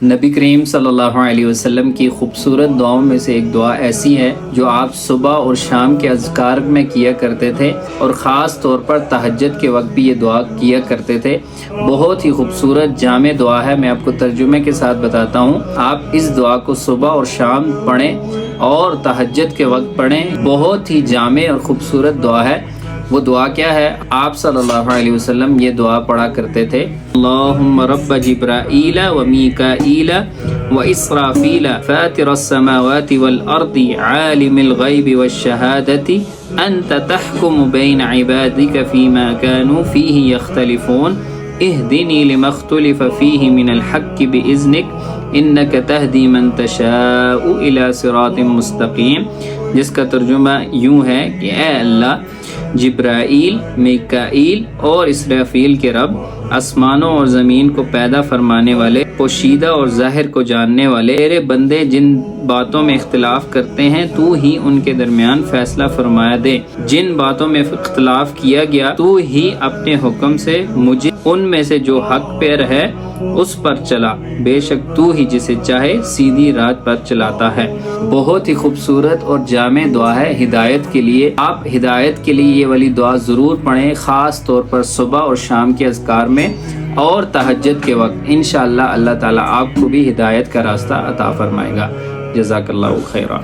نبی کریم صلی اللہ علیہ وسلم کی خوبصورت دعاؤں میں سے ایک دعا ایسی ہے جو آپ صبح اور شام کے اذکار میں کیا کرتے تھے، اور خاص طور پر تہجد کے وقت بھی یہ دعا کیا کرتے تھے۔ بہت ہی خوبصورت جامع دعا ہے، میں آپ کو ترجمے کے ساتھ بتاتا ہوں۔ آپ اس دعا کو صبح اور شام پڑھیں اور تہجد کے وقت پڑھیں۔ بہت ہی جامع اور خوبصورت دعا ہے۔ وہ دعا کیا ہے؟ آپ صلی اللہ علیہ وسلم یہ دعا پڑھا کرتے تھے: اللہم رب جبرائیل و میکائیل و اسرافیل فاطر السماوات والارض عالم الغیب والشہادت انت تحکم بین عبادک فیما کانوا فیہ یختلفون اہدنی لما اختلف فیہ من الحق باذنک انک تہدی من تشاء الی صراط مستقیم، جس کا ترجمہ یوں ہے کہ اے اللہ، جبرائیل، میکائیل اور اسرافیل کے رب، آسمانوں اور زمین کو پیدا فرمانے والے، پوشیدہ اور ظاہر کو جاننے والے، تیرے بندے جن باتوں میں اختلاف کرتے ہیں تو ہی ان کے درمیان فیصلہ فرمایا دے، جن باتوں میں اختلاف کیا گیا تو ہی اپنے حکم سے مجھے ان میں سے جو حق پیر ہے اس پر چلا، بے شک تو ہی جسے چاہے سیدھی راہ پر چلاتا ہے۔ بہت ہی خوبصورت اور جامع دعا ہے ہدایت کے لیے۔ آپ ہدایت کے لیے یہ والی دعا ضرور پڑھیں، خاص طور پر صبح اور شام کے اذکار میں اور تہجد کے وقت۔ انشاءاللہ اللہ تعالیٰ آپ کو بھی ہدایت کا راستہ عطا فرمائے گا۔ جزاک اللہ خیرہ۔